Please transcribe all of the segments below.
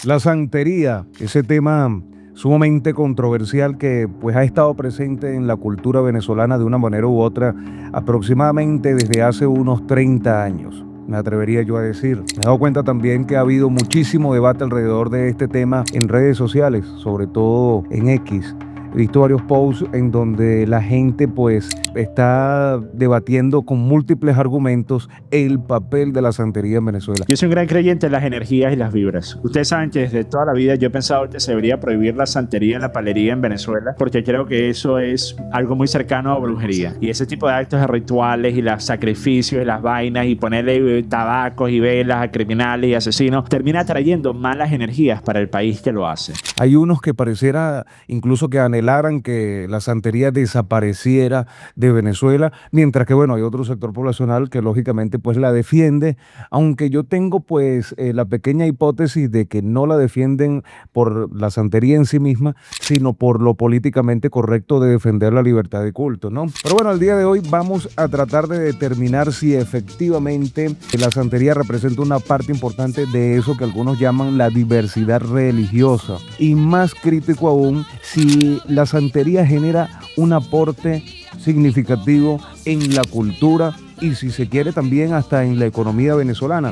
La santería, ese tema sumamente controversial que pues ha estado presente en la cultura venezolana de una manera u otra aproximadamente desde hace unos 30 años, me atrevería yo a decir. Me he dado cuenta también que ha habido muchísimo debate alrededor de este tema en redes sociales, sobre todo en X. He visto varios posts en donde la gente pues está debatiendo con múltiples argumentos el papel de la santería en Venezuela. Yo soy un gran creyente en las energías y las vibras. Ustedes saben que desde toda la vida yo he pensado que se debería prohibir la santería y la palería en Venezuela porque creo que eso es algo muy cercano a brujería. Y ese tipo de actos de rituales y los sacrificios y las vainas y ponerle tabacos y velas a criminales y asesinos termina trayendo malas energías para el país que lo hace. Hay unos que pareciera incluso que anhelaran que la santería desapareciera de Venezuela, mientras que bueno, hay otro sector poblacional que lógicamente pues la defiende, aunque yo tengo pues la pequeña hipótesis de que no la defienden por la santería en sí misma, sino por lo políticamente correcto de defender la libertad de culto, ¿no? Pero bueno, al día de hoy vamos a tratar de determinar si efectivamente la santería representa una parte importante de eso que algunos llaman la diversidad religiosa. Y más crítico aún, si la santería genera un aporte significativo en la cultura y si se quiere también hasta en la economía venezolana.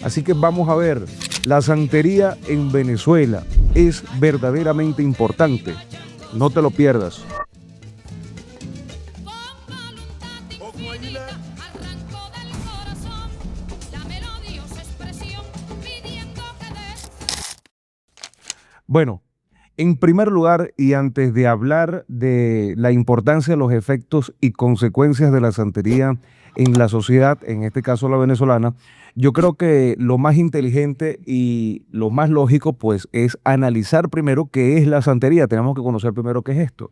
Así que vamos a ver, la santería en Venezuela es verdaderamente importante. No te lo pierdas. Bueno, en primer lugar, y antes de hablar de la importancia de los efectos y consecuencias de la santería en la sociedad, en este caso la venezolana, yo creo que lo más inteligente y lo más lógico, pues, es analizar primero qué es la santería. Tenemos que conocer primero qué es esto.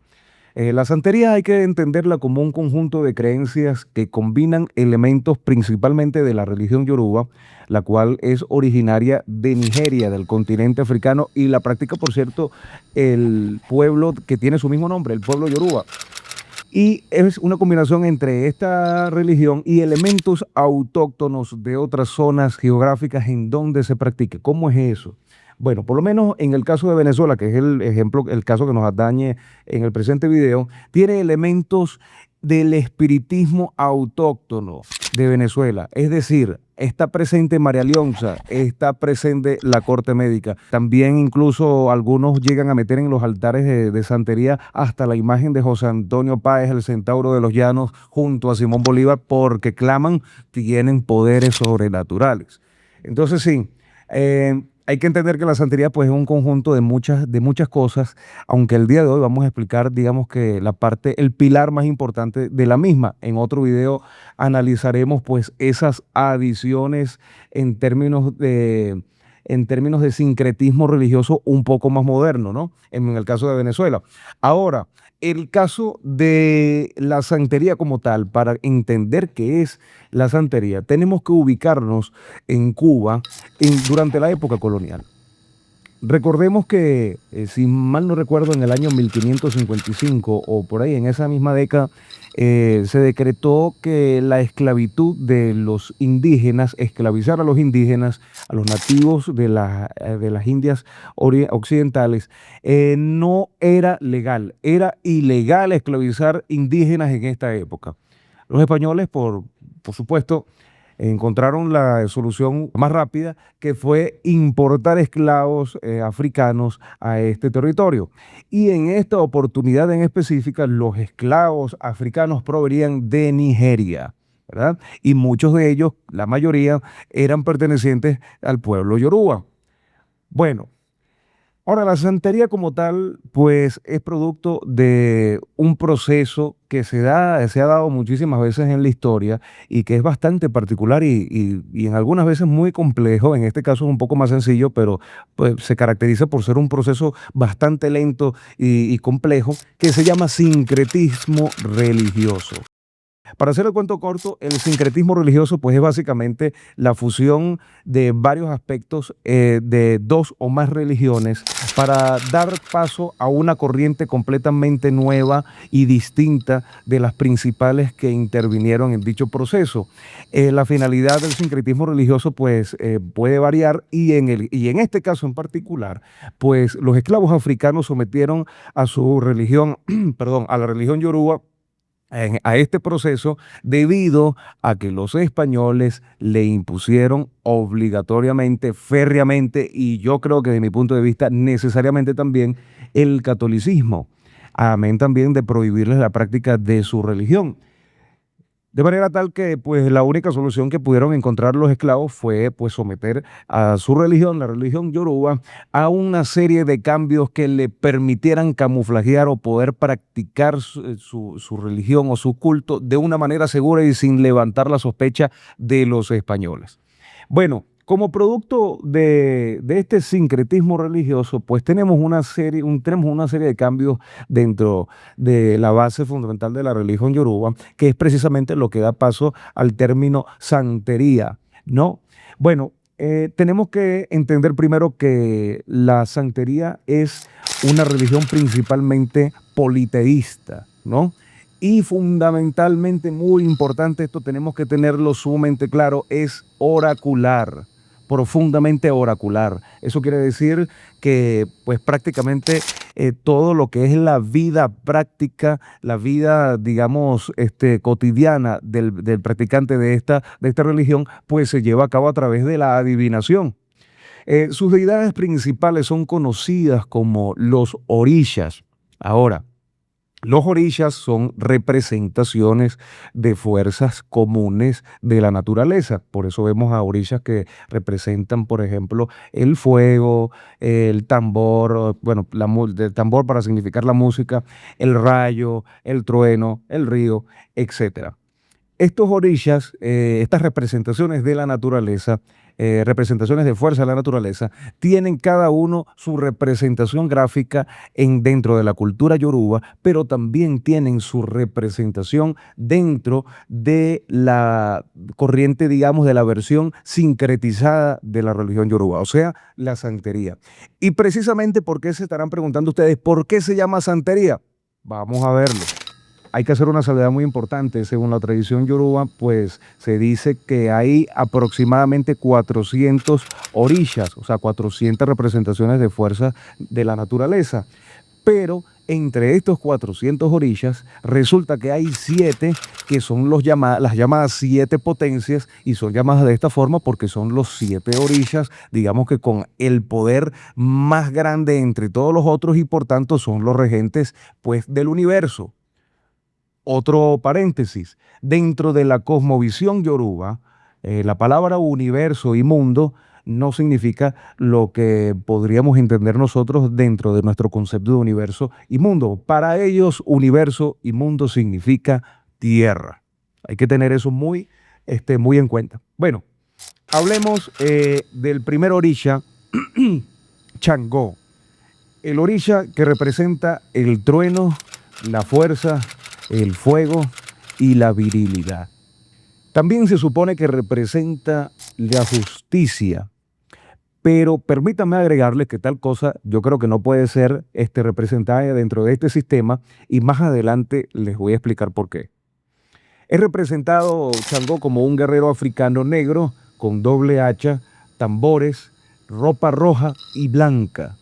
La santería hay que entenderla como un conjunto de creencias que combinan elementos principalmente de la religión yoruba, la cual es originaria de Nigeria, del continente africano, y la practica, por cierto, el pueblo que tiene su mismo nombre, el pueblo yoruba. Y es una combinación entre esta religión y elementos autóctonos de otras zonas geográficas en donde se practique. ¿Cómo es eso? Bueno, por lo menos en el caso de Venezuela, que es el ejemplo, el caso que nos atañe en el presente video, tiene elementos del espiritismo autóctono de Venezuela. Es decir, está presente María Leonza, está presente la corte médica. También incluso algunos llegan a meter en los altares de santería hasta la imagen de José Antonio Páez, el centauro de los llanos, junto a Simón Bolívar, porque claman tienen poderes sobrenaturales. Entonces sí, hay que entender que la santería pues es un conjunto de muchas cosas, aunque el día de hoy vamos a explicar, digamos que la parte, el pilar más importante de la misma. En otro video analizaremos pues esas adiciones en términos de, en términos de sincretismo religioso un poco más moderno, ¿no? En el caso de Venezuela. Ahora, el caso de la santería como tal, para entender qué es la santería, tenemos que ubicarnos en Cuba durante la época colonial. Recordemos que, si mal no recuerdo, en el año 1555 o por ahí, en esa misma década, se decretó que la esclavitud de los indígenas, esclavizar a los indígenas, a los nativos de las Indias occidentales, no era legal, era ilegal esclavizar indígenas en esta época. Los españoles, por supuesto, encontraron la solución más rápida, que fue importar esclavos africanos a este territorio. Y en esta oportunidad en específica, los esclavos africanos provenían de Nigeria, ¿verdad? Y muchos de ellos, la mayoría, eran pertenecientes al pueblo yoruba. Bueno, ahora, la santería como tal, pues es producto de un proceso que se ha dado muchísimas veces en la historia y que es bastante particular y en algunas veces muy complejo. En este caso es un poco más sencillo, pero pues, se caracteriza por ser un proceso bastante lento y complejo, que se llama sincretismo religioso. Para hacer el cuento corto, el sincretismo religioso pues es básicamente la fusión de varios aspectos de dos o más religiones para dar paso a una corriente completamente nueva y distinta de las principales que intervinieron en dicho proceso. La finalidad del sincretismo religioso pues puede variar y en este caso en particular, pues los esclavos africanos sometieron a su religión, perdón, a la religión yoruba a este proceso debido a que los españoles le impusieron obligatoriamente, férreamente y yo creo que desde mi punto de vista necesariamente también el catolicismo, amén también de prohibirles la práctica de su religión. De manera tal que pues la única solución que pudieron encontrar los esclavos fue pues someter a su religión, la religión yoruba, a una serie de cambios que le permitieran camuflajear o poder practicar su religión o su culto de una manera segura y sin levantar la sospecha de los españoles. Bueno, como producto de este sincretismo religioso, pues tenemos tenemos una serie de cambios dentro de la base fundamental de la religión yoruba, que es precisamente lo que da paso al término santería, ¿no? Bueno, tenemos que entender primero que la santería es una religión principalmente politeísta, ¿no? Y fundamentalmente, muy importante, esto tenemos que tenerlo sumamente claro, es oracular, profundamente oracular. Eso quiere decir que pues prácticamente todo lo que es la vida práctica, la vida, digamos, cotidiana del practicante de esta religión, pues se lleva a cabo a través de la adivinación. Sus deidades principales son conocidas como los orishas. Ahora, los orishas son representaciones de fuerzas comunes de la naturaleza. Por eso vemos a orishas que representan, por ejemplo, el fuego, el tambor, bueno, el tambor para significar la música, el rayo, el trueno, el río, etcétera. Estos orishas, estas representaciones de la naturaleza, representaciones de fuerza de la naturaleza, tienen cada uno su representación gráfica dentro de la cultura yoruba, pero también tienen su representación dentro de la corriente, digamos, de la versión sincretizada de la religión yoruba, o sea, la santería. Y precisamente, ¿por qué se estarán preguntando ustedes? ¿Por qué se llama santería? Vamos a verlo. Hay que hacer una salvedad muy importante. Según la tradición yoruba, pues se dice que hay aproximadamente 400 orishas, o sea, 400 representaciones de fuerza de la naturaleza. Pero entre estos 400 orishas, resulta que hay 7 que son las llamadas 7 potencias y son llamadas de esta forma porque son los 7 orishas, digamos que con el poder más grande entre todos los otros y por tanto son los regentes pues del universo. Otro paréntesis, dentro de la cosmovisión yoruba, la palabra universo y mundo no significa lo que podríamos entender nosotros dentro de nuestro concepto de universo y mundo. Para ellos, universo y mundo significa tierra. Hay que tener eso muy en cuenta. Bueno, hablemos del primer orisha, Changó. El orisha que representa el trueno, la fuerza, el fuego y la virilidad. También se supone que representa la justicia, pero permítanme agregarles que tal cosa yo creo que no puede ser representada dentro de este sistema y más adelante les voy a explicar por qué. Es representado Changó como un guerrero africano negro con doble hacha, tambores, ropa roja y blanca.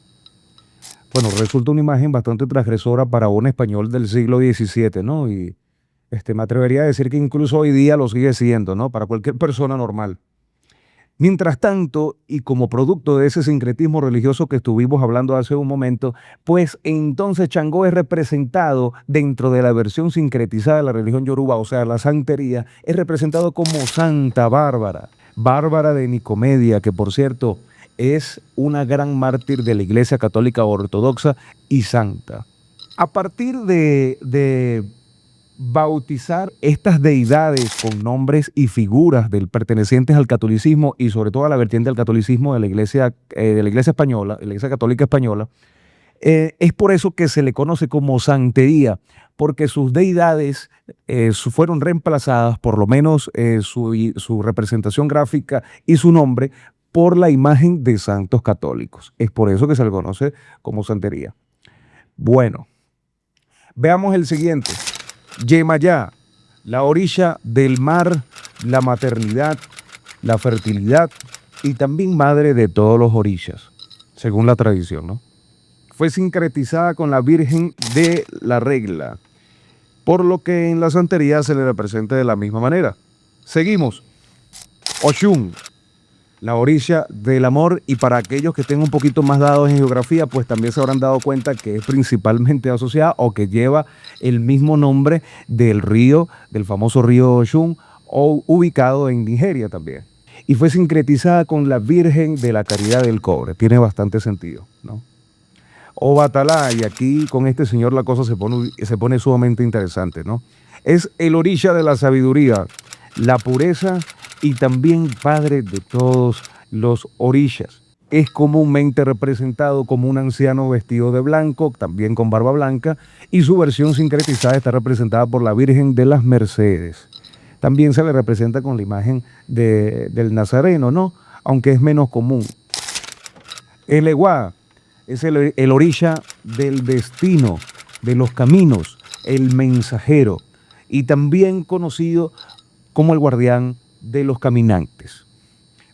Bueno, resulta una imagen bastante transgresora para un español del siglo XVII, ¿no? Y me atrevería a decir que incluso hoy día lo sigue siendo, ¿no? Para cualquier persona normal. Mientras tanto, y como producto de ese sincretismo religioso que estuvimos hablando hace un momento, pues entonces Changó es representado dentro de la versión sincretizada de la religión yoruba, o sea, la santería, es representado como Santa Bárbara, Bárbara de Nicomedia, que por cierto es una gran mártir de la Iglesia Católica Ortodoxa y santa. A partir de bautizar estas deidades con nombres y figuras pertenecientes al catolicismo y sobre todo a la vertiente del catolicismo de la Iglesia española, la Iglesia Católica Española, es por eso que se le conoce como santería, porque sus deidades fueron reemplazadas, por lo menos su representación gráfica y su nombre, por la imagen de santos católicos. Es por eso que se le conoce como santería. Bueno, veamos el siguiente. Yemayá, la orilla del mar, la maternidad, la fertilidad y también madre de todos los orillas, según la tradición, ¿no? Fue sincretizada con la Virgen de la Regla, por lo que en la santería se le representa de la misma manera. Seguimos. Oshun, la orilla del amor, y para aquellos que estén un poquito más dados en geografía, pues también se habrán dado cuenta que es principalmente asociada o que lleva el mismo nombre del río, del famoso río Oshun, o ubicado en Nigeria también. Y fue sincretizada con la Virgen de la Caridad del Cobre. Tiene bastante sentido, ¿no? Obatalá, y aquí con este señor la cosa se pone sumamente interesante, ¿no? Es el orilla de la sabiduría, la pureza y también padre de todos los orillas. Es comúnmente representado como un anciano vestido de blanco, también con barba blanca, y su versión sincretizada está representada por la Virgen de las Mercedes. También se le representa con la imagen del Nazareno, ¿no? Aunque es menos común. El Eguá es el orilla del destino, de los caminos, el mensajero, y también conocido como el guardián de los caminantes.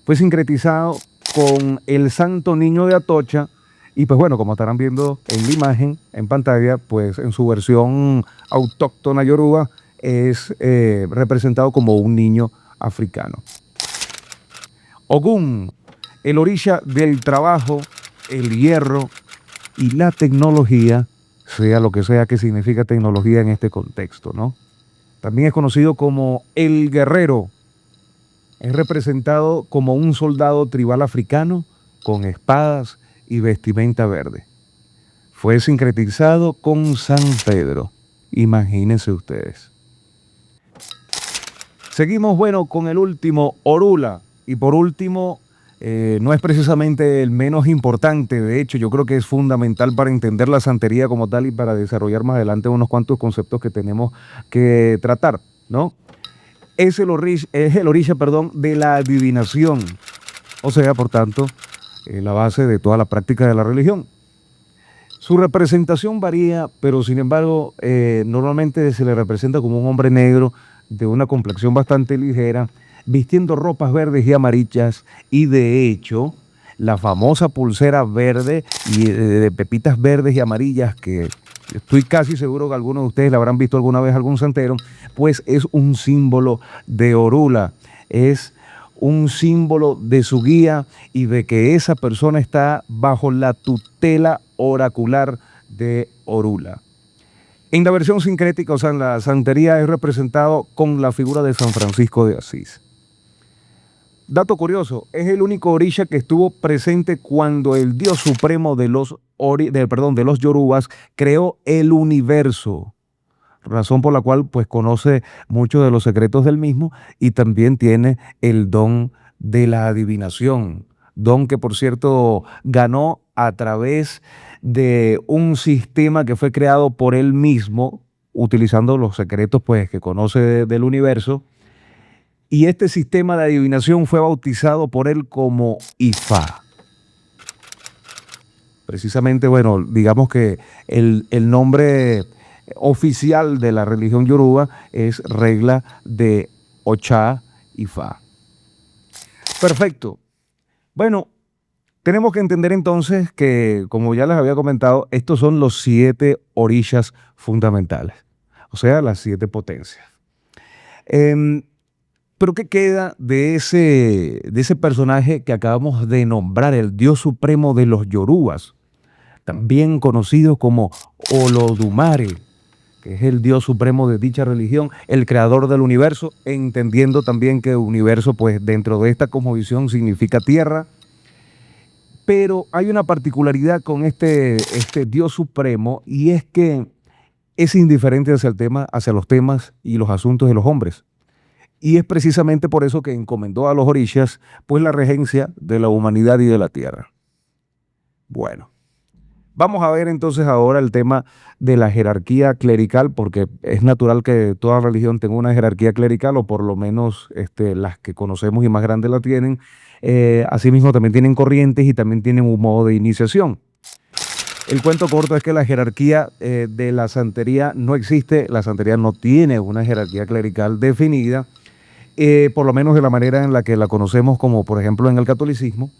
Fue sincretizado con el Santo Niño de Atocha, y pues bueno, como estarán viendo en la imagen, en pantalla, pues en su versión autóctona yoruba es representado como un niño africano. Ogún, el orilla del trabajo, el hierro y la tecnología, sea lo que sea que significa tecnología en este contexto, ¿no? También es conocido como el guerrero. Es representado como un soldado tribal africano con espadas y vestimenta verde. Fue sincretizado con San Pedro. Imagínense ustedes. Seguimos, bueno, con el último, Orula. Y por último, no es precisamente el menos importante. De hecho, yo creo que es fundamental para entender la santería como tal y para desarrollar más adelante unos cuantos conceptos que tenemos que tratar, ¿no? Es el orilla, de la adivinación. O sea, por tanto, la base de toda la práctica de la religión. Su representación varía, pero sin embargo, normalmente se le representa como un hombre negro de una complexión bastante ligera, vistiendo ropas verdes y amarillas, y de hecho, la famosa pulsera verde y de pepitas verdes y amarillas, que estoy casi seguro que algunos de ustedes la habrán visto alguna vez algún santero, pues es un símbolo de Orula, es un símbolo de su guía y de que esa persona está bajo la tutela oracular de Orula. En la versión sincrética, o sea, en la santería, es representado con la figura de San Francisco de Asís. Dato curioso, es el único orilla que estuvo presente cuando el Dios supremo de los yorubas creó el universo, razón por la cual pues conoce muchos de los secretos del mismo y también tiene el don de la adivinación, don que por cierto ganó a través de un sistema que fue creado por él mismo, utilizando los secretos pues que conoce del universo. Y este sistema de adivinación fue bautizado por él como Ifá. Precisamente, bueno, digamos que el nombre oficial de la religión yoruba es regla de Ochá Ifá. Perfecto. Bueno, tenemos que entender entonces que, como ya les había comentado, estos son los 7 orillas fundamentales, o sea, las 7 potencias. Pero ¿qué queda de ese personaje que acabamos de nombrar, el Dios supremo de los yorubas, también conocido como Olodumare, que es el Dios supremo de dicha religión, el creador del universo, entendiendo también que universo, pues dentro de esta cosmovisión significa tierra? Pero hay una particularidad con este Dios supremo, y es que es indiferente hacia los temas y los asuntos de los hombres. Y es precisamente por eso que encomendó a los orishas pues la regencia de la humanidad y de la tierra. Bueno, vamos a ver entonces ahora el tema de la jerarquía clerical, porque es natural que toda religión tenga una jerarquía clerical, o por lo menos las que conocemos y más grandes la tienen. Asimismo también tienen corrientes y también tienen un modo de iniciación. El cuento corto es que la jerarquía de la santería no existe, la santería no tiene una jerarquía clerical definida, por lo menos de la manera en la que la conocemos, como por ejemplo en el catolicismo.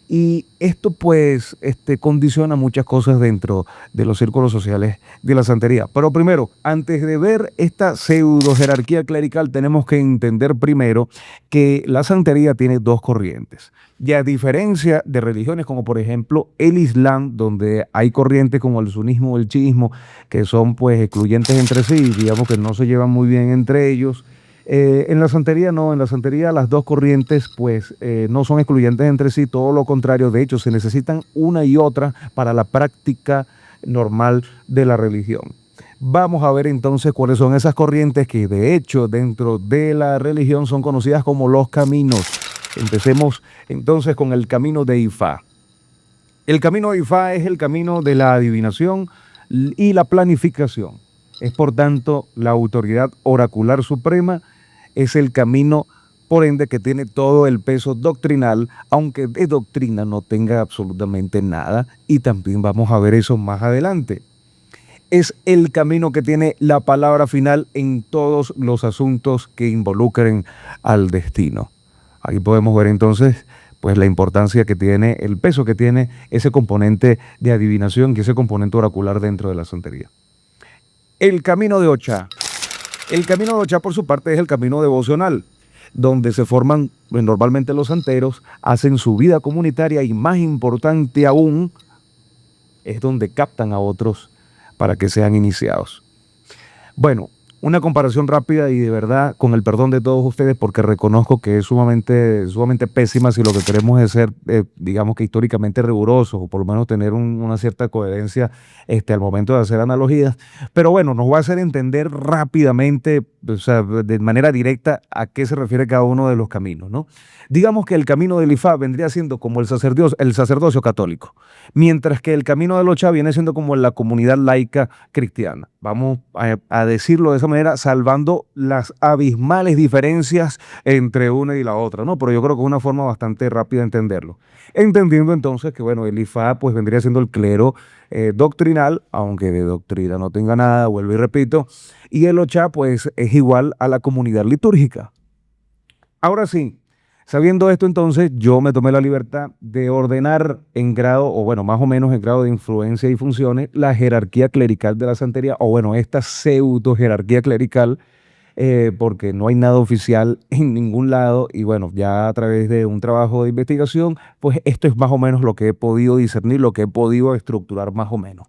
Y esto pues condiciona muchas cosas dentro de los círculos sociales de la santería. Pero primero, antes de ver esta pseudo jerarquía clerical, tenemos que entender primero que la santería tiene dos corrientes. Y a diferencia de religiones como por ejemplo el Islam, donde hay corrientes como el sunismo o el chiismo, que son pues excluyentes entre sí, digamos que no se llevan muy bien entre ellos. En la santería no, en la santería las dos corrientes pues no son excluyentes entre sí, todo lo contrario, de hecho se necesitan una y otra para la práctica normal de la religión. Vamos a ver entonces cuáles son esas corrientes que de hecho dentro de la religión son conocidas como los caminos. Empecemos entonces con el camino de Ifá. El camino de Ifá es el camino de la adivinación y la planificación. Es por tanto la autoridad oracular suprema, es el camino, por ende, que tiene todo el peso doctrinal, aunque de doctrina no tenga absolutamente nada, y también vamos a ver eso más adelante. Es el camino que tiene la palabra final en todos los asuntos que involucren al destino. Ahí podemos ver entonces pues la importancia que tiene, el peso que tiene ese componente de adivinación y ese componente oracular dentro de la santería. El camino de Ochá. El camino de Ochá, por su parte, es el camino devocional, donde se forman normalmente los santeros, hacen su vida comunitaria y, más importante aún, es donde captan a otros para que sean iniciados. Bueno, una comparación rápida y de verdad, con el perdón de todos ustedes, porque reconozco que es sumamente pésima si lo que queremos es ser, digamos que históricamente rigurosos, o por lo menos tener una cierta coherencia al momento de hacer analogías. Pero bueno, nos va a hacer entender rápidamente, o sea, de manera directa, a qué se refiere cada uno de los caminos, ¿no? Digamos que el camino del Ifá vendría siendo como el sacerdocio católico, mientras que el camino del Ochá viene siendo como la comunidad laica cristiana. Vamos a decirlo de esa manera, salvando las abismales diferencias entre una y la otra, ¿no? Pero yo creo que es una forma bastante rápida de entenderlo. Entendiendo entonces que, bueno, el Ifá pues vendría siendo el clero doctrinal, aunque de doctrina no tenga nada, vuelvo y repito, y el Ochá pues es igual a la comunidad litúrgica. Ahora sí, sabiendo esto entonces, yo me tomé la libertad de ordenar en grado, o bueno, más o menos en grado de influencia y funciones, la jerarquía clerical de la santería, o bueno, esta pseudo jerarquía clerical, porque no hay nada oficial en ningún lado, y bueno, ya a través de un trabajo de investigación, pues esto es más o menos lo que he podido discernir, lo que he podido estructurar más o menos.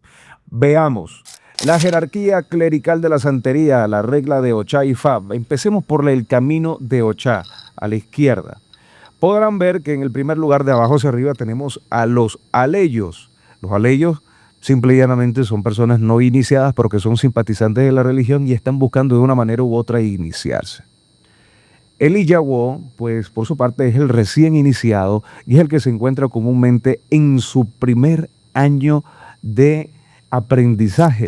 Veamos. La jerarquía clerical de la santería, la regla de Ochá y Fá. Empecemos por el camino de Ochá, a la izquierda. Podrán ver que en el primer lugar, de abajo hacia arriba, tenemos a los aleyos. Los aleyos simple y llanamente son personas no iniciadas, pero que son simpatizantes de la religión y están buscando de una manera u otra iniciarse. El Iyawó, pues por su parte, es el recién iniciado y es el que se encuentra comúnmente en su primer año de aprendizaje.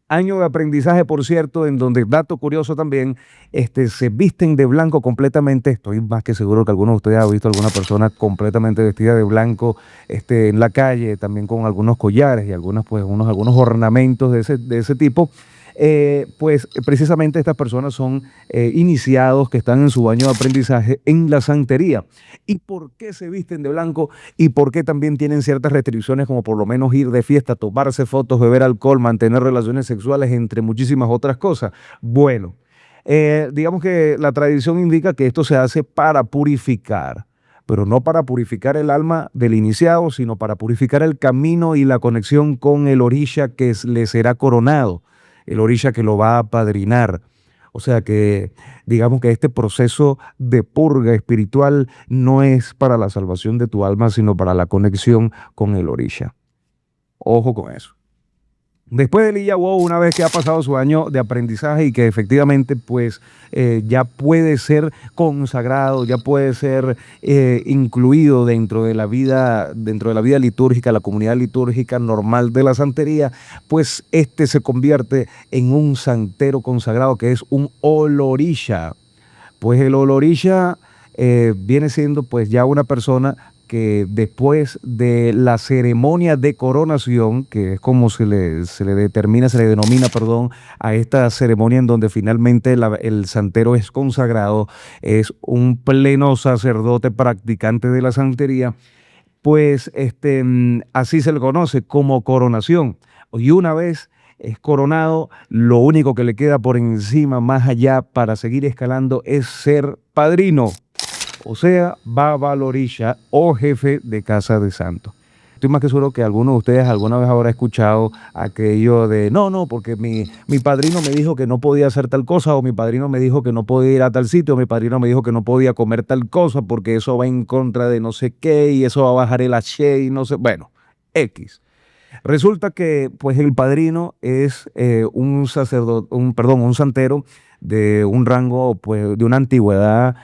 Año de aprendizaje, por cierto, en donde, dato curioso también, se visten de blanco completamente. Estoy más que seguro que alguno de ustedes ha visto a alguna persona completamente vestida de blanco en la calle, también con algunos collares y algunos ornamentos de ese tipo. Pues precisamente estas personas son iniciados que están en su año de aprendizaje en la santería. ¿Y por qué se visten de blanco? ¿Y por qué también tienen ciertas restricciones, como por lo menos ir de fiesta, tomarse fotos, beber alcohol, mantener relaciones sexuales, entre muchísimas otras cosas? Bueno, digamos que la tradición indica que esto se hace para purificar, pero no para purificar el alma del iniciado, sino para purificar el camino y la conexión con el orisha que le será coronado, el orisha que lo va a apadrinar. O sea que digamos que este proceso de purga espiritual no es para la salvación de tu alma, sino para la conexión con el orisha. Ojo con eso. Después del Iyawó, una vez que ha pasado su año de aprendizaje y que efectivamente pues ya puede ser consagrado, ya puede ser incluido dentro de la vida litúrgica, la comunidad litúrgica normal de la santería, pues se convierte en un santero consagrado que es un olorisha. Pues el olorisha viene siendo pues ya una persona que después de la ceremonia de coronación, que es como se le denomina, perdón, a esta ceremonia en donde finalmente el santero es consagrado, es un pleno sacerdote practicante de la santería, pues así se le conoce como coronación. Y una vez es coronado, lo único que le queda por encima, más allá, para seguir escalando, es ser padrino, o sea, Babalorisha o jefe de casa de santo. Estoy más que seguro que alguno de ustedes alguna vez habrá escuchado aquello de no, no, porque mi padrino me dijo que no podía hacer tal cosa, o mi padrino me dijo que no podía ir a tal sitio, o mi padrino me dijo que no podía comer tal cosa porque eso va en contra de no sé qué y eso va a bajar el H y no sé, bueno, X. Resulta que pues el padrino es un sacerdote, un santero de un rango, pues, de una antigüedad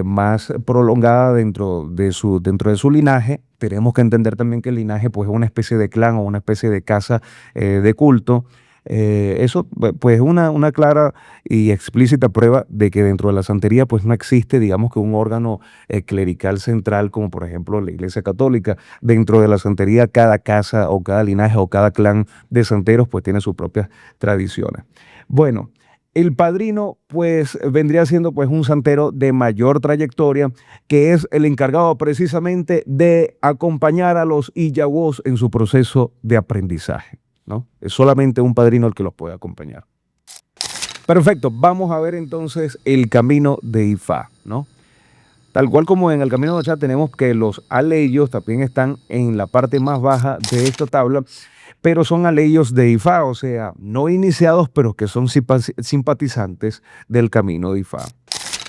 más prolongada dentro de su linaje. Tenemos que entender también que el linaje pues, es una especie de clan o una especie de casa de culto. Eso pues es una clara y explícita prueba de que dentro de la santería pues no existe, digamos, que un órgano clerical central como por ejemplo la Iglesia Católica. Dentro de la santería cada casa o cada linaje o cada clan de santeros pues tiene sus propias tradiciones. Bueno, el padrino pues vendría siendo pues un santero de mayor trayectoria, que es el encargado precisamente de acompañar a los Iyawos en su proceso de aprendizaje, ¿no? Es solamente un padrino el que los puede acompañar. Perfecto, vamos a ver entonces el camino de Ifá, ¿no? Tal cual como en el camino de Ochá tenemos que los aleyos también están en la parte más baja de esta tabla, pero son aleyos de Ifá, o sea, no iniciados, pero que son simpatizantes del camino de Ifá.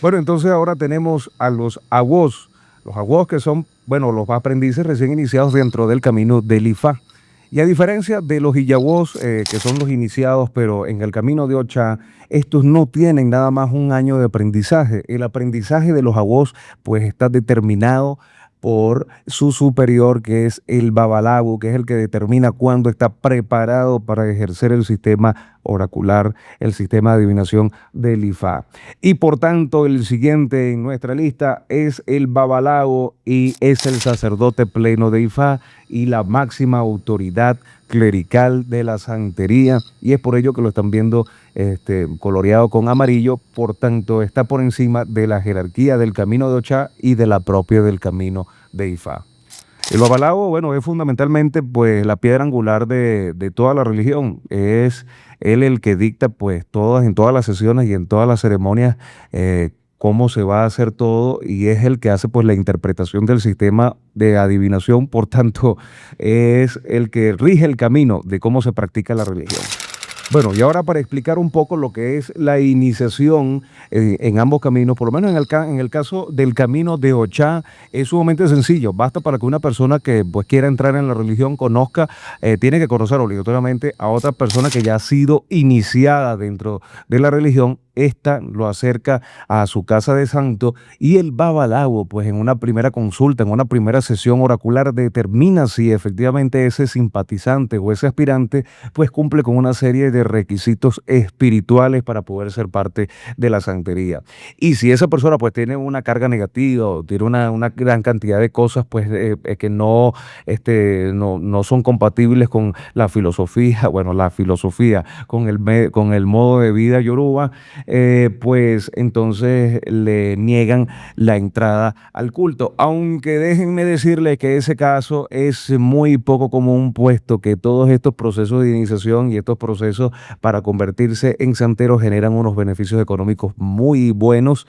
Bueno, entonces ahora tenemos a los aguos. Los aguos que son, bueno, los aprendices recién iniciados dentro del camino del Ifá. Y a diferencia de los Iyawos, que son los iniciados, pero en el camino de Ochá, estos no tienen nada más un año de aprendizaje. El aprendizaje de los Aguos, pues, está determinado por su superior, que es el Babalago, que es el que determina cuándo está preparado para ejercer el sistema oracular, el sistema de adivinación del Ifá. Y por tanto, el siguiente en nuestra lista es el Babalago y es el sacerdote pleno de Ifá y la máxima autoridad clerical de la santería, y es por ello que lo están viendo coloreado con amarillo. Por tanto, está por encima de la jerarquía del camino de Ochá y de la propia del camino de Ifá. El Babalago, bueno, es fundamentalmente pues la piedra angular de toda la religión. Es él el que dicta pues en todas las sesiones y en todas las ceremonias cómo se va a hacer todo, y es el que hace pues la interpretación del sistema de adivinación. Por tanto, es el que rige el camino de cómo se practica la religión. Bueno, y ahora para explicar un poco lo que es la iniciación en ambos caminos, por lo menos en el caso del camino de Ochá, es sumamente sencillo. Basta para que una persona que pues, quiera entrar en la religión conozca, tiene que conocer obligatoriamente a otra persona que ya ha sido iniciada dentro de la religión. Esta lo acerca a su casa de santo, y el Babalago, pues en una primera consulta, en una primera sesión oracular, determina si efectivamente ese simpatizante o ese aspirante pues cumple con una serie de requisitos espirituales para poder ser parte de la santería. Y si esa persona pues tiene una carga negativa o tiene una gran cantidad de cosas pues que no son compatibles con la filosofía, bueno, la filosofía, con el modo de vida yoruba, pues entonces le niegan la entrada al culto. Aunque déjenme decirles que ese caso es muy poco común, puesto que todos estos procesos de iniciación y estos procesos para convertirse en santero generan unos beneficios económicos muy buenos,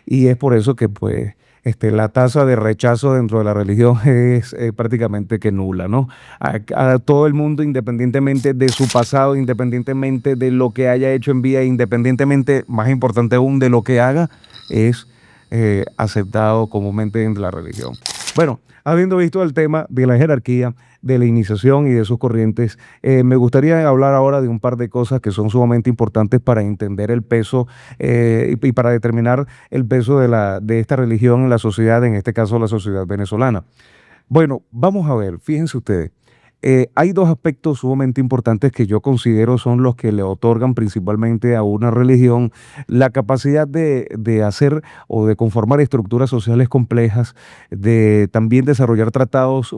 y es por eso que pues la tasa de rechazo dentro de la religión es prácticamente que nula, ¿no? A todo el mundo, independientemente de su pasado, independientemente de lo que haya hecho en vida, independientemente, más importante aún, de lo que haga, es aceptado comúnmente dentro de la religión. Bueno, habiendo visto el tema de la jerarquía, de la iniciación y de sus corrientes, me gustaría hablar ahora de un par de cosas que son sumamente importantes para entender el peso y para determinar el peso de esta religión en la sociedad, en este caso la sociedad venezolana. Bueno, vamos a ver, fíjense ustedes. hay dos aspectos sumamente importantes que yo considero son los que le otorgan principalmente a una religión la capacidad de hacer o de conformar estructuras sociales complejas, de también desarrollar tratados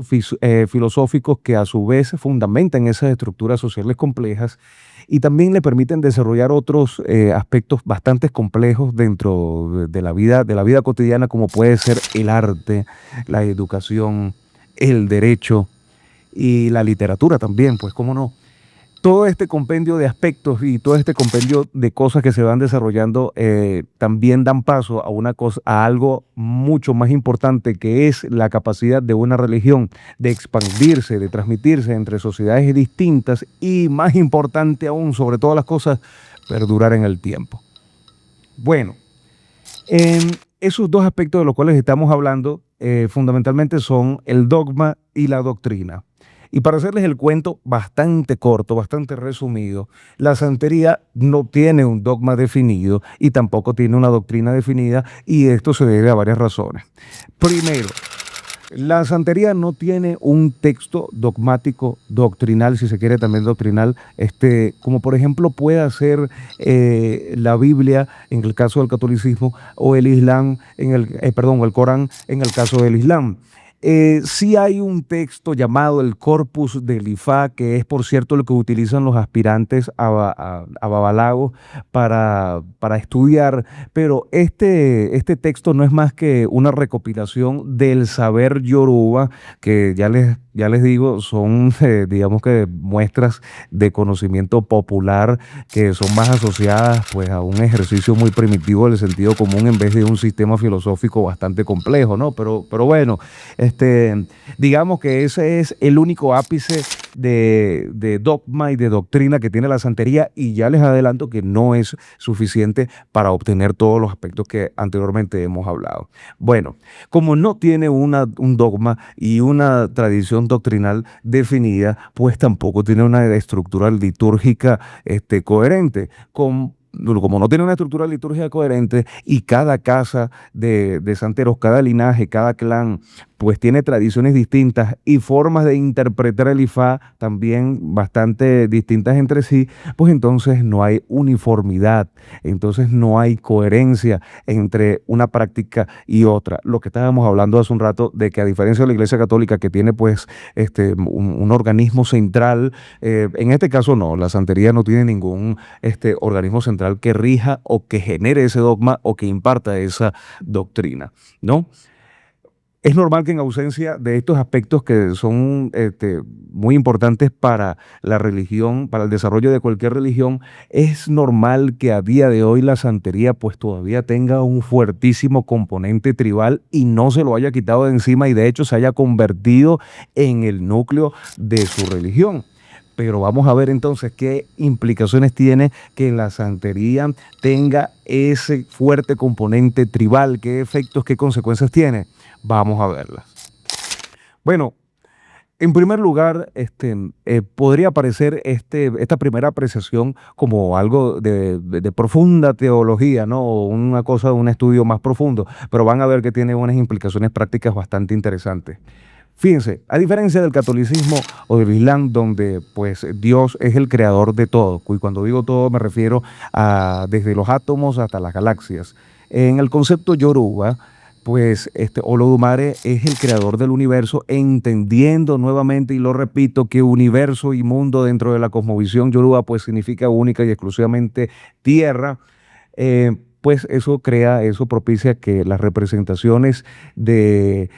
filosóficos que a su vez fundamentan esas estructuras sociales complejas y también le permiten desarrollar otros aspectos bastante complejos dentro de la vida cotidiana, como puede ser el arte, la educación, el derecho y la literatura también, pues cómo no. Todo este compendio de aspectos y todo este compendio de cosas que se van desarrollando también dan paso a una cosa, a algo mucho más importante, que es la capacidad de una religión de expandirse, de transmitirse entre sociedades distintas y, más importante aún, sobre todas las cosas, perdurar en el tiempo. Bueno, esos dos aspectos de los cuales estamos hablando fundamentalmente son el dogma y la doctrina. Y para hacerles el cuento bastante corto, bastante resumido, la santería no tiene un dogma definido y tampoco tiene una doctrina definida, y esto se debe a varias razones. Primero, la santería no tiene un texto dogmático, doctrinal, si se quiere también doctrinal, como por ejemplo puede ser la Biblia en el caso del catolicismo, o el Islam, o el Corán en el caso del Islam. Sí hay un texto llamado el Corpus del Ifá, que es, por cierto, lo que utilizan los aspirantes a Babalago para estudiar, pero este texto no es más que una recopilación del saber yoruba, que ya les digo, son, digamos que muestras de conocimiento popular que son más asociadas pues a un ejercicio muy primitivo del sentido común en vez de un sistema filosófico bastante complejo, ¿no? Pero bueno, digamos que ese es el único ápice de dogma y de doctrina que tiene la santería, y ya les adelanto que no es suficiente para obtener todos los aspectos que anteriormente hemos hablado. Bueno, como no tiene un dogma y una tradición doctrinal definida, pues tampoco tiene una estructura litúrgica coherente. Como no tiene una estructura litúrgica coherente, y cada casa de santeros, cada linaje, cada clan, pues tiene tradiciones distintas y formas de interpretar el Ifá también bastante distintas entre sí, pues entonces no hay uniformidad, entonces no hay coherencia entre una práctica y otra. Lo que estábamos hablando hace un rato, de que a diferencia de la Iglesia Católica, que tiene pues un organismo central, en este caso no, la santería no tiene ningún organismo central que rija o que genere ese dogma o que imparta esa doctrina, ¿no? Es normal que en ausencia de estos aspectos que son muy importantes para la religión, para el desarrollo de cualquier religión, es normal que a día de hoy la santería pues todavía tenga un fuertísimo componente tribal y no se lo haya quitado de encima, y de hecho se haya convertido en el núcleo de su religión. Pero vamos a ver entonces qué implicaciones tiene que la santería tenga ese fuerte componente tribal, qué efectos, qué consecuencias tiene. Vamos a verlas. Bueno, en primer lugar, podría parecer esta primera apreciación como algo de profunda teología, ¿no? O una cosa de un estudio más profundo, pero van a ver que tiene unas implicaciones prácticas bastante interesantes. Fíjense, a diferencia del catolicismo o del Islam, donde pues Dios es el creador de todo, y cuando digo todo me refiero a desde los átomos hasta las galaxias. En el concepto yoruba, pues Olodumare es el creador del universo, entendiendo nuevamente, y lo repito, que universo y mundo dentro de la cosmovisión yoruba pues significa única y exclusivamente tierra. Pues eso propicia que las representaciones de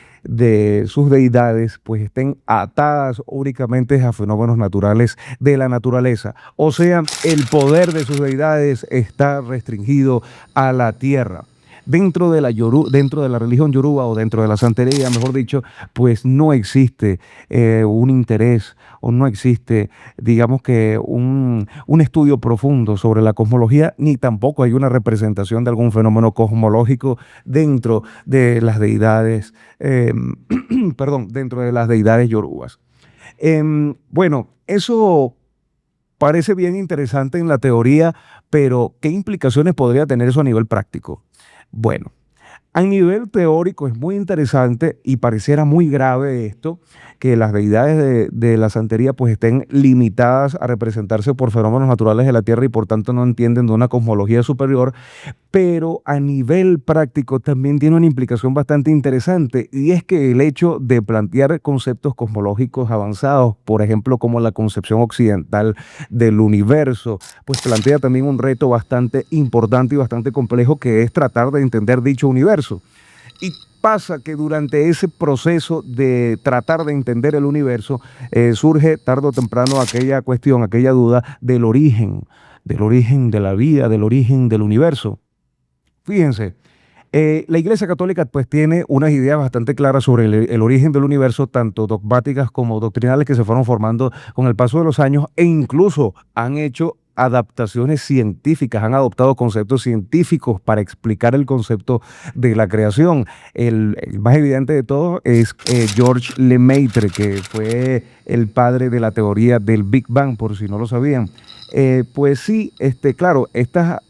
sus deidades pues estén atadas únicamente a fenómenos naturales de la naturaleza. O sea, el poder de sus deidades está restringido a la tierra. Dentro de la religión yoruba, o dentro de la santería, mejor dicho, pues no existe un interés, o no existe, digamos que un estudio profundo sobre la cosmología, ni tampoco hay una representación de algún fenómeno cosmológico dentro de las deidades, perdón, dentro de las deidades yorubas. Bueno, eso parece bien interesante en la teoría, pero ¿qué implicaciones podría tener eso a nivel práctico? Bueno, A nivel teórico es muy interesante y pareciera muy grave esto, que las deidades de la santería pues estén limitadas a representarse por fenómenos naturales de la Tierra y por tanto no entienden de una cosmología superior, pero a nivel práctico también tiene una implicación bastante interesante y es que el hecho de plantear conceptos cosmológicos avanzados, por ejemplo como la concepción occidental del universo, pues plantea también un reto bastante importante y bastante complejo que es tratar de entender dicho universo. Y pasa que durante ese proceso de tratar de entender el universo, surge tarde o temprano aquella cuestión, aquella duda del origen de la vida, del origen del universo. Fíjense, la Iglesia Católica pues tiene unas ideas bastante claras sobre el origen del universo, tanto dogmáticas como doctrinales, que se fueron formando con el paso de los años e incluso han hecho adaptaciones científicas, han adoptado conceptos científicos para explicar el concepto de la creación. El más evidente de todo es George Lemaitre, que fue el padre de la teoría del Big Bang, por si no lo sabían. Pues sí, claro, estas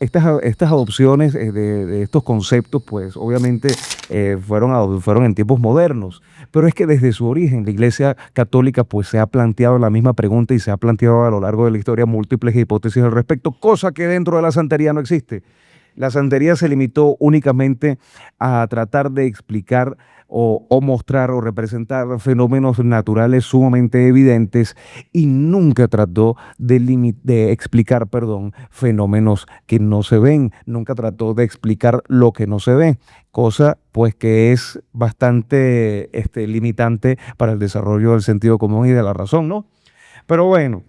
adopciones de estos conceptos, pues obviamente fueron en tiempos modernos, pero es que desde su origen la Iglesia Católica pues se ha planteado la misma pregunta y se ha planteado a lo largo de la historia múltiples hipótesis al respecto, cosa que dentro de la santería no existe. La santería se limitó únicamente a tratar de explicar o mostrar o representar fenómenos naturales sumamente evidentes y nunca trató de explicar, perdón, fenómenos que no se ven, nunca trató de explicar lo que no se ve, cosa pues que es bastante limitante para el desarrollo del sentido común y de la razón, ¿no? Pero bueno.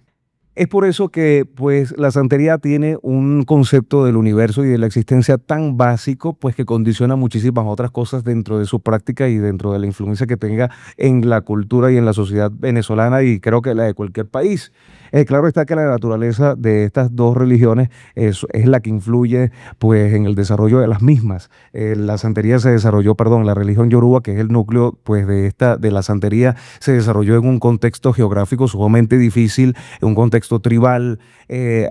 Es por eso que pues la santería tiene un concepto del universo y de la existencia tan básico, pues que condiciona muchísimas otras cosas dentro de su práctica y dentro de la influencia que tenga en la cultura y en la sociedad venezolana y creo que la de cualquier país. Claro está que la naturaleza de estas dos religiones es la que influye pues en el desarrollo de las mismas. La santería se desarrolló, perdón, la religión yoruba, que es el núcleo pues de la santería, se desarrolló en un contexto geográfico sumamente difícil, en un contexto tribal,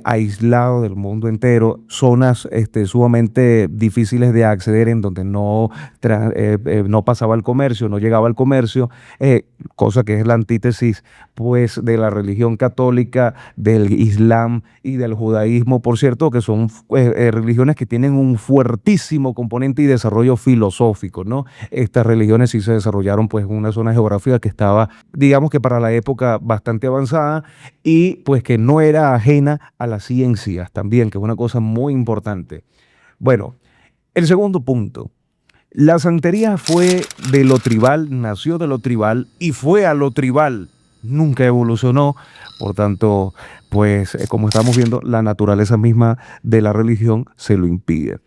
aislado del mundo entero, zonas sumamente difíciles de acceder en donde no pasaba el comercio, no llegaba el comercio, cosa que es la antítesis pues de la religión católica, del islam y del judaísmo, por cierto, que son religiones que tienen un fuertísimo componente y desarrollo filosófico, ¿no? Estas religiones sí se desarrollaron pues en una zona geográfica que estaba, digamos que para la época bastante avanzada y pues que no era ajena a las ciencias también, que es una cosa muy importante. Bueno, el segundo punto. La santería fue de lo tribal, nació de lo tribal y fue a lo tribal. Nunca evolucionó, por tanto, pues como estamos viendo, la naturaleza misma de la religión se lo impide.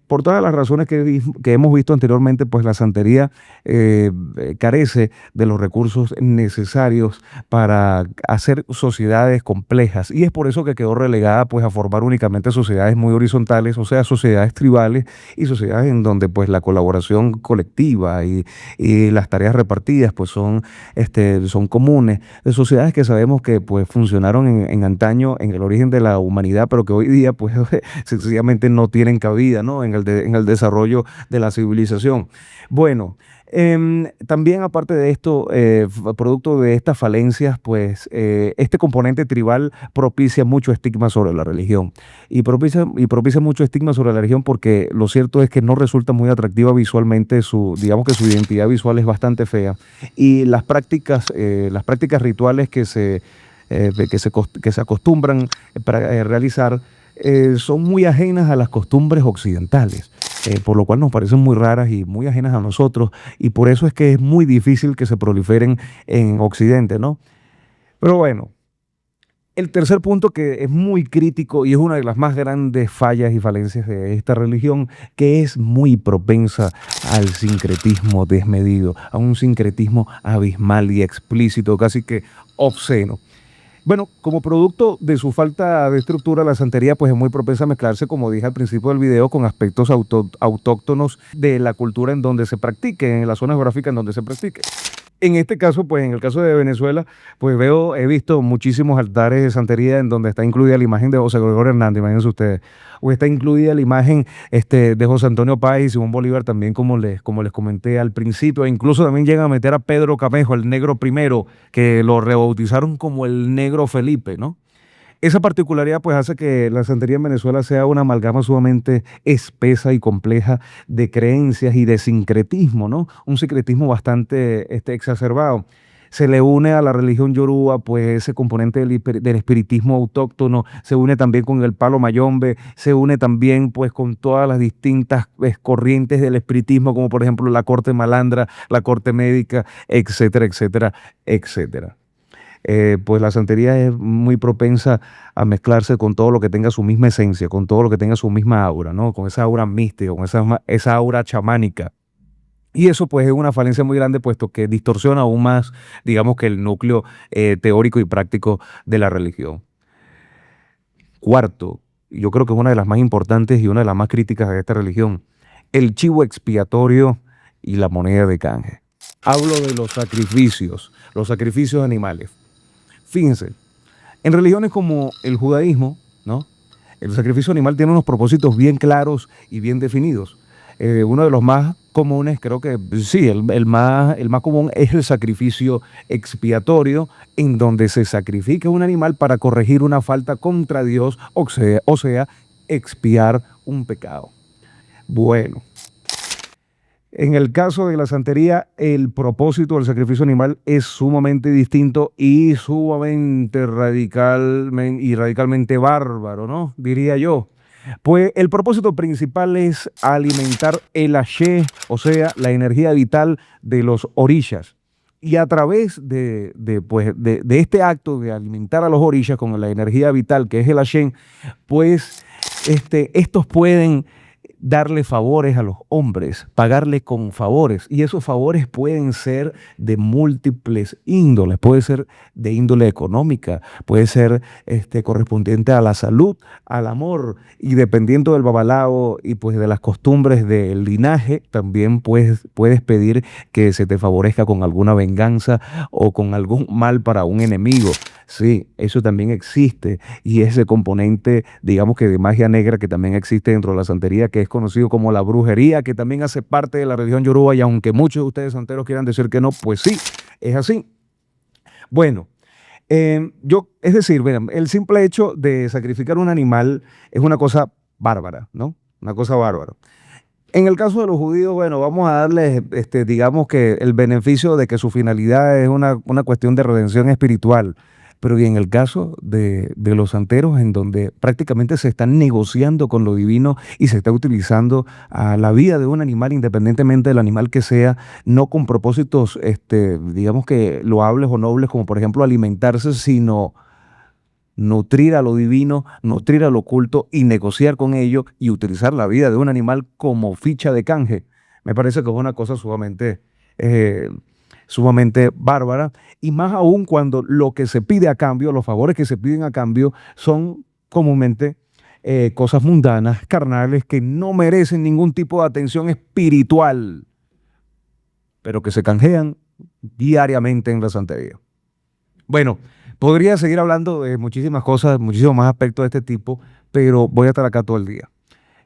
Por todas las razones que hemos visto anteriormente, pues la santería carece de los recursos necesarios para hacer sociedades complejas y es por eso que quedó relegada pues a formar únicamente sociedades muy horizontales, o sea, sociedades tribales y sociedades en donde pues la colaboración colectiva y las tareas repartidas pues son comunes, de sociedades que sabemos que pues funcionaron en antaño en el origen de la humanidad, pero que hoy día pues sencillamente no tienen cabida, ¿no? En el desarrollo de la civilización. Bueno, también aparte de esto, producto de estas falencias, pues este componente tribal propicia mucho estigma sobre la religión y propicia mucho estigma sobre la religión porque lo cierto es que no resulta muy atractiva visualmente, digamos que su identidad visual es bastante fea y las prácticas rituales que se acostumbran para realizar son muy ajenas a las costumbres occidentales, por lo cual nos parecen muy raras y muy ajenas a nosotros, y por eso es que es muy difícil que se proliferen en Occidente, ¿no? Pero bueno, el tercer punto que es muy crítico y es una de las más grandes fallas y falencias de esta religión, que es muy propensa al sincretismo desmedido, a un sincretismo abismal y explícito, casi que obsceno. Bueno, como producto de su falta de estructura, la santería pues es muy propensa a mezclarse, como dije al principio del video, con aspectos autóctonos de la cultura en donde se practique, en la zona geográfica en donde se practique. En este caso, pues en el caso de Venezuela, pues he visto muchísimos altares de santería en donde está incluida la imagen de José Gregorio Hernández, imagínense ustedes, o está incluida la imagen de José Antonio Páez y Simón Bolívar también, como les comenté al principio, e incluso también llegan a meter a Pedro Camejo, el negro primero, que lo rebautizaron como el negro Felipe, ¿no? Esa particularidad pues hace que la santería en Venezuela sea una amalgama sumamente espesa y compleja de creencias y de sincretismo, ¿no? Un sincretismo bastante exacerbado. Se le une a la religión yoruba, pues ese componente del espiritismo autóctono, se une también con el palo mayombe, se une también pues con todas las distintas corrientes del espiritismo, como por ejemplo la corte malandra, la corte médica, etcétera, etcétera, etcétera. Pues la santería es muy propensa a mezclarse con todo lo que tenga su misma esencia, con todo lo que tenga su misma aura, ¿no? Con esa aura mística, con esa aura chamánica. Y eso pues es una falencia muy grande, puesto que distorsiona aún más, digamos, que el núcleo teórico y práctico de la religión. Cuarto, yo creo que es una de las más importantes y una de las más críticas de esta religión, el chivo expiatorio y la moneda de canje. Hablo de los sacrificios animales. Fíjense, en religiones como el judaísmo, ¿no? El sacrificio animal tiene unos propósitos bien claros y bien definidos. Uno de los más comunes, creo que sí, el más común es el sacrificio expiatorio, en donde se sacrifica un animal para corregir una falta contra Dios, o sea, expiar un pecado. Bueno, en el caso de la santería, el propósito del sacrificio animal es sumamente distinto y sumamente radicalmente bárbaro, ¿no? Diría yo. Pues el propósito principal es alimentar el Aché, o sea, la energía vital de los orishas. Y a través de este acto de alimentar a los orishas con la energía vital que es el Aché, pues estos pueden darle favores a los hombres, pagarle con favores. Y esos favores pueden ser de múltiples índoles. Puede ser de índole económica, puede ser correspondiente a la salud, al amor. Y dependiendo del babalao y pues de las costumbres del linaje, también puedes pedir que se te favorezca con alguna venganza o con algún mal para un enemigo. Sí, eso también existe, y ese componente, digamos, que de magia negra que también existe dentro de la santería, que es conocido como la brujería, que también hace parte de la religión yoruba, y aunque muchos de ustedes santeros quieran decir que no, pues sí, es así. Bueno, es decir, vean, el simple hecho de sacrificar un animal es una cosa bárbara, ¿no? Una cosa bárbara. En el caso de los judíos, bueno, vamos a darles, digamos, que el beneficio de que su finalidad es una cuestión de redención espiritual. Pero y en el caso de los santeros, en donde prácticamente se están negociando con lo divino y se está utilizando a la vida de un animal, independientemente del animal que sea, no con propósitos, digamos, que loables o nobles, como por ejemplo alimentarse, sino nutrir a lo divino, nutrir a lo oculto y negociar con ello, y utilizar la vida de un animal como ficha de canje. Me parece que es una cosa eh, sumamente bárbara, y más aún cuando lo que se pide a cambio, los favores que se piden a cambio, son comúnmente cosas mundanas, carnales, que no merecen ningún tipo de atención espiritual, pero que se canjean diariamente en la santería. Bueno, podría seguir hablando de muchísimas cosas, muchísimos más aspectos de este tipo, pero voy a estar acá todo el día.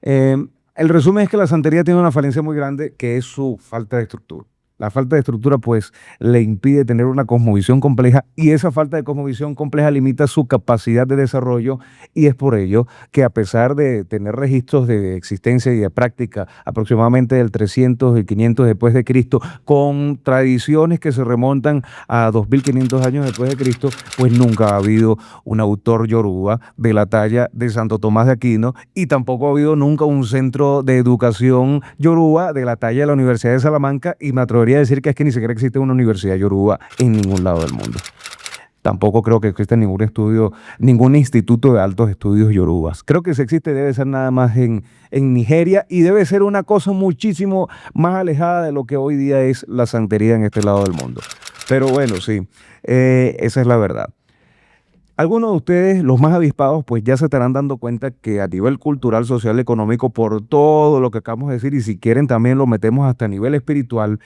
Eh, el resumen es que la santería tiene una falencia muy grande, que es su falta de estructura. La falta de estructura pues le impide tener una cosmovisión compleja, y esa falta de cosmovisión compleja limita su capacidad de desarrollo, y es por ello que, a pesar de tener registros de existencia y de práctica aproximadamente del 300 y 500 después de Cristo, con tradiciones que se remontan a 2500 años después de Cristo, pues nunca ha habido un autor yoruba de la talla de Santo Tomás de Aquino, y tampoco ha habido nunca un centro de educación yoruba de la talla de la Universidad de Salamanca, y me atrevería a decir que es que ni siquiera existe una universidad yoruba en ningún lado del mundo. Tampoco creo que exista ningún instituto de altos estudios yorubas. Creo que si existe debe ser nada más en Nigeria, y debe ser una cosa muchísimo más alejada de lo que hoy día es la santería en este lado del mundo. Pero bueno, sí, esa es la verdad. Algunos de ustedes, los más avispados, pues ya se estarán dando cuenta que a nivel cultural, social, económico, por todo lo que acabamos de decir, y si quieren también lo metemos hasta a nivel espiritual,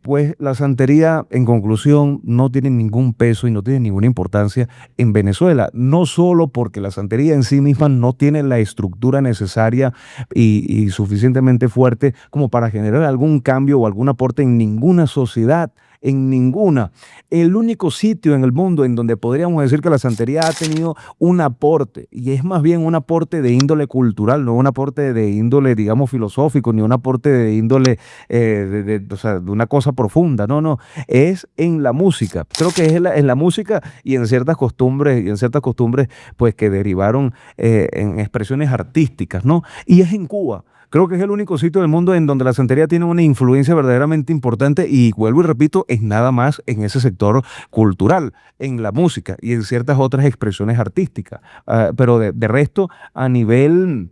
pues la santería, en conclusión, no tiene ningún peso y no tiene ninguna importancia en Venezuela. No solo porque la santería en sí misma no tiene la estructura necesaria y suficientemente fuerte como para generar algún cambio o algún aporte en ninguna sociedad. En ninguna. El único sitio en el mundo en donde podríamos decir que la santería ha tenido un aporte, y es más bien un aporte de índole cultural, no un aporte de índole, digamos, filosófico, ni un aporte de índole, o sea, de una cosa profunda, no, no, es en la música. Creo que es en la música y en ciertas costumbres, pues que derivaron en expresiones artísticas, ¿no? Y es en Cuba. Creo que es el único sitio del mundo en donde la santería tiene una influencia verdaderamente importante y vuelvo y repito, es nada más en ese sector cultural, en la música y en ciertas otras expresiones artísticas. Pero de resto, a nivel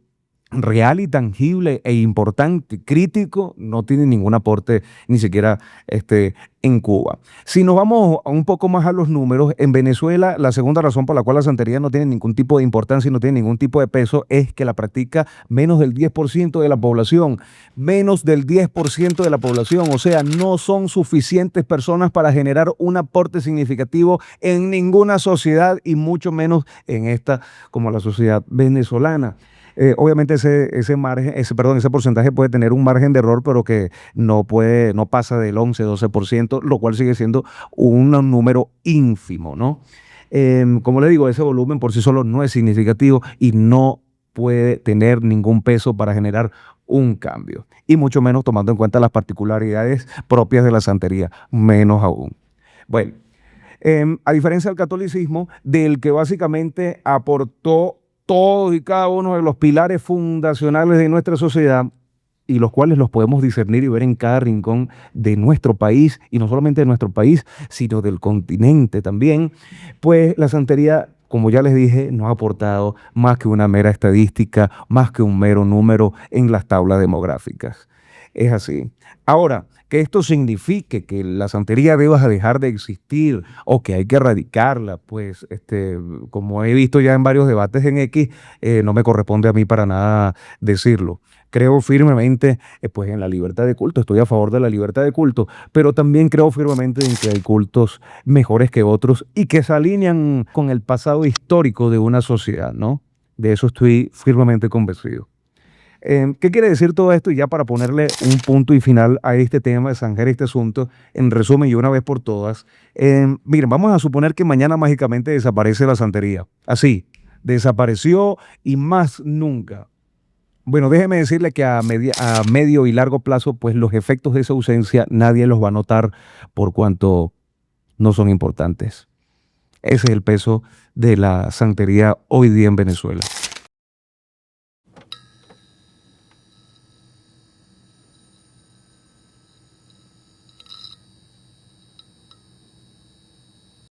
real y tangible e importante, crítico, no tiene ningún aporte ni siquiera en Cuba. Si nos vamos un poco más a los números, en Venezuela la segunda razón por la cual la santería no tiene ningún tipo de importancia y no tiene ningún tipo de peso es que la practica menos del 10% de la población, menos del 10% de la población, o sea, no son suficientes personas para generar un aporte significativo en ninguna sociedad y mucho menos en esta como la sociedad venezolana. Obviamente ese margen, ese porcentaje puede tener un margen de error, pero que no pasa del 11-12%, lo cual sigue siendo un número ínfimo, ¿no? Como le digo, ese volumen por sí solo no es significativo y no puede tener ningún peso para generar un cambio, y mucho menos tomando en cuenta las particularidades propias de la santería, menos aún. Bueno, a diferencia del catolicismo, del que básicamente aportó todos y cada uno de los pilares fundacionales de nuestra sociedad y los cuales los podemos discernir y ver en cada rincón de nuestro país, y no solamente de nuestro país, sino del continente también, pues la santería, como ya les dije, no ha aportado más que una mera estadística, más que un mero número en las tablas demográficas. Es así. Ahora, que esto signifique que la santería deba dejar de existir o que hay que erradicarla, pues como he visto ya en varios debates en X, no me corresponde a mí para nada decirlo. Creo firmemente pues en la libertad de culto, estoy a favor de la libertad de culto, pero también creo firmemente en que hay cultos mejores que otros y que se alinean con el pasado histórico de una sociedad, ¿no? De eso estoy firmemente convencido. ¿Qué quiere decir todo esto? Y ya para ponerle un punto y final a este tema, de zanjar este asunto, en resumen y una vez por todas, miren, vamos a suponer que mañana mágicamente desaparece la santería. Así, desapareció y más nunca. Bueno, déjeme decirle que a medio y largo plazo, pues los efectos de esa ausencia nadie los va a notar por cuanto no son importantes. Ese es el peso de la santería hoy día en Venezuela.